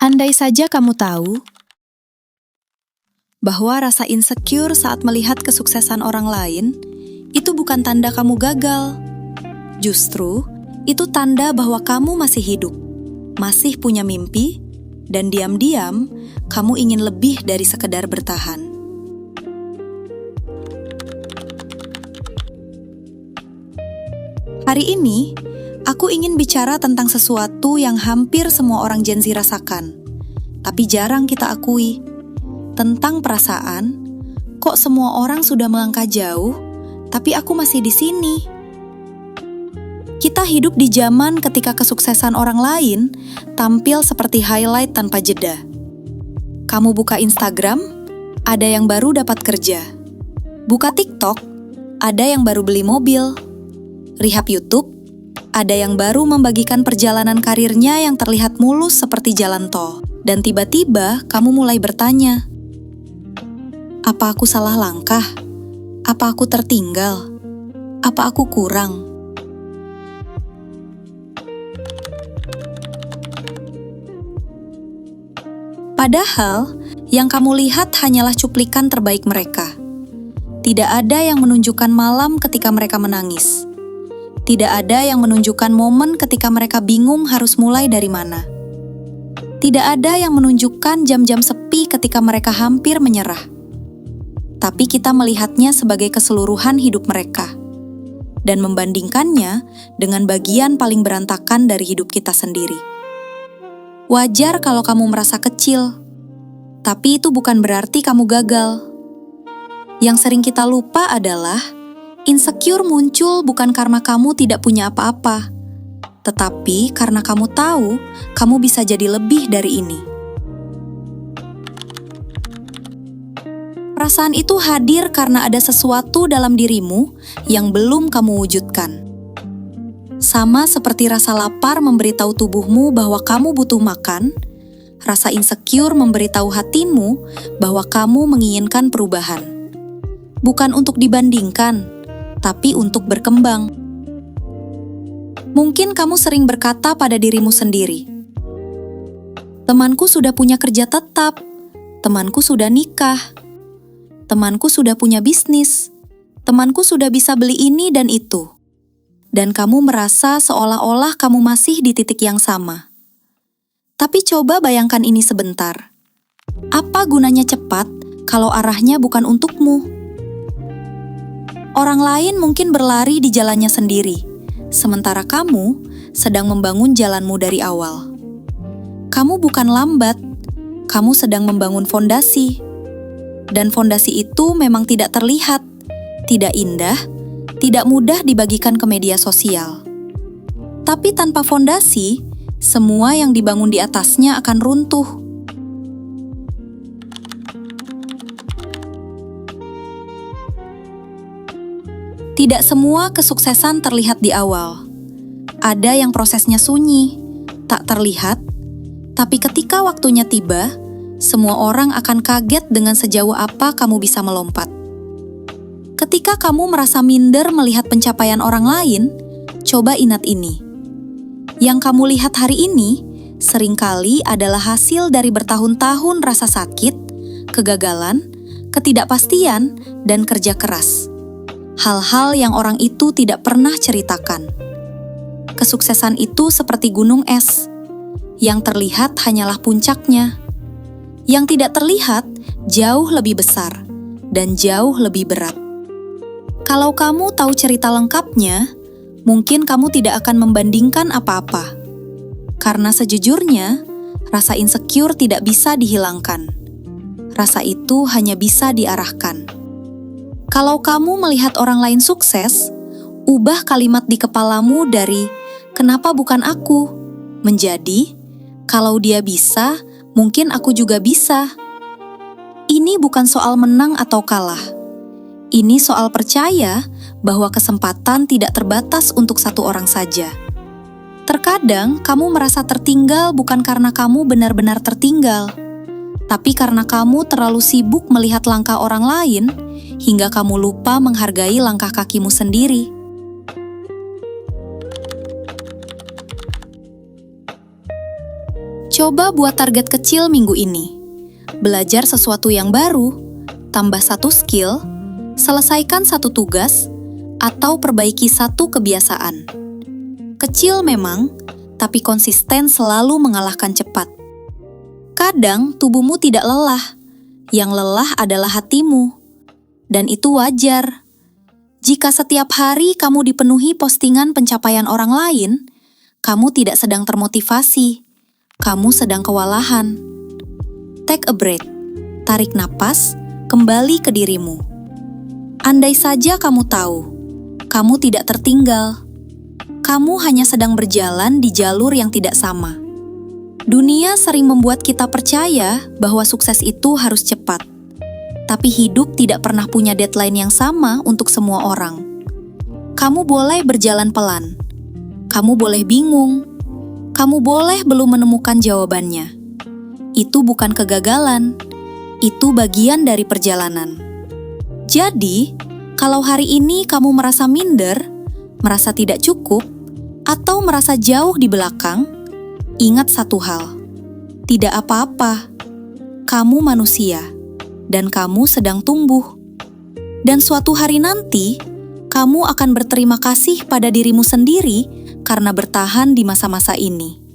Andai saja kamu tahu bahwa rasa insecure saat melihat kesuksesan orang lain itu bukan tanda kamu gagal. Justru, itu tanda bahwa kamu masih hidup, masih punya mimpi, dan diam-diam kamu ingin lebih dari sekedar bertahan. Hari ini, aku ingin bicara tentang sesuatu yang hampir semua orang Gen Z rasakan, tapi jarang kita akui. Tentang perasaan, kok semua orang sudah melangkah jauh, tapi aku masih di sini. Kita hidup di zaman ketika kesuksesan orang lain tampil seperti highlight tanpa jeda. Kamu buka Instagram, ada yang baru dapat kerja. Buka TikTok, ada yang baru beli mobil. Rihab YouTube, ada yang baru membagikan perjalanan karirnya yang terlihat mulus seperti jalan tol. Dan tiba-tiba kamu mulai bertanya, apa aku salah langkah? Apa aku tertinggal? Apa aku kurang? Padahal, yang kamu lihat hanyalah cuplikan terbaik mereka. Tidak ada yang menunjukkan malam ketika mereka menangis. Tidak ada yang menunjukkan momen ketika mereka bingung harus mulai dari mana. Tidak ada yang menunjukkan jam-jam sepi ketika mereka hampir menyerah. Tapi kita melihatnya sebagai keseluruhan hidup mereka dan membandingkannya dengan bagian paling berantakan dari hidup kita sendiri. Wajar kalau kamu merasa kecil, tapi itu bukan berarti kamu gagal. Yang sering kita lupa adalah insecure muncul bukan karena kamu tidak punya apa-apa, tetapi karena kamu tahu kamu bisa jadi lebih dari ini. Perasaan itu hadir karena ada sesuatu dalam dirimu yang belum kamu wujudkan. Sama seperti rasa lapar memberitahu tubuhmu bahwa kamu butuh makan, rasa insecure memberitahu hatimu bahwa kamu menginginkan perubahan. Bukan untuk dibandingkan, tapi untuk berkembang. Mungkin kamu sering berkata pada dirimu sendiri, temanku sudah punya kerja tetap, temanku sudah nikah, temanku sudah punya bisnis, temanku sudah bisa beli ini dan itu. Dan kamu merasa seolah-olah kamu masih di titik yang sama. Tapi coba bayangkan ini sebentar. Apa gunanya cepat kalau arahnya bukan untukmu? Orang lain mungkin berlari di jalannya sendiri, sementara kamu sedang membangun jalanmu dari awal. Kamu bukan lambat, kamu sedang membangun fondasi. Dan fondasi itu memang tidak terlihat, tidak indah, tidak mudah dibagikan ke media sosial. Tapi tanpa fondasi, semua yang dibangun di atasnya akan runtuh. Tidak semua kesuksesan terlihat di awal. Ada yang prosesnya sunyi, tak terlihat, tapi ketika waktunya tiba, semua orang akan kaget dengan sejauh apa kamu bisa melompat. Ketika kamu merasa minder melihat pencapaian orang lain, coba ingat ini. Yang kamu lihat hari ini seringkali adalah hasil dari bertahun-tahun rasa sakit, kegagalan, ketidakpastian, dan kerja keras. Hal-hal yang orang itu tidak pernah ceritakan. Kesuksesan itu seperti gunung es. Yang terlihat hanyalah puncaknya. Yang tidak terlihat jauh lebih besar dan jauh lebih berat. Kalau kamu tahu cerita lengkapnya, mungkin kamu tidak akan membandingkan apa-apa. Karena sejujurnya, rasa insecure tidak bisa dihilangkan. Rasa itu hanya bisa diarahkan. Kalau kamu melihat orang lain sukses, ubah kalimat di kepalamu dari "kenapa bukan aku?" menjadi "kalau dia bisa, mungkin aku juga bisa." Ini bukan soal menang atau kalah. Ini soal percaya bahwa kesempatan tidak terbatas untuk satu orang saja. Terkadang kamu merasa tertinggal bukan karena kamu benar-benar tertinggal, tapi karena kamu terlalu sibuk melihat langkah orang lain hingga kamu lupa menghargai langkah kakimu sendiri. Coba buat target kecil minggu ini. Belajar sesuatu yang baru, tambah satu skill, selesaikan satu tugas, atau perbaiki satu kebiasaan. Kecil memang, tapi konsisten selalu mengalahkan cepat. Kadang tubuhmu tidak lelah, yang lelah adalah hatimu. Dan itu wajar. Jika setiap hari kamu dipenuhi postingan pencapaian orang lain, kamu tidak sedang termotivasi, kamu sedang kewalahan. Take a breath, tarik napas, kembali ke dirimu. Andai saja kamu tahu, kamu tidak tertinggal. Kamu hanya sedang berjalan di jalur yang tidak sama. Dunia sering membuat kita percaya bahwa sukses itu harus cepat. Tapi hidup tidak pernah punya deadline yang sama untuk semua orang. Kamu boleh berjalan pelan. Kamu boleh bingung. Kamu boleh belum menemukan jawabannya. Itu bukan kegagalan. Itu bagian dari perjalanan. Jadi, kalau hari ini kamu merasa minder, merasa tidak cukup, atau merasa jauh di belakang, ingat satu hal. Tidak apa-apa. Kamu manusia. Dan kamu sedang tumbuh. Dan suatu hari nanti, kamu akan berterima kasih pada dirimu sendiri karena bertahan di masa-masa ini.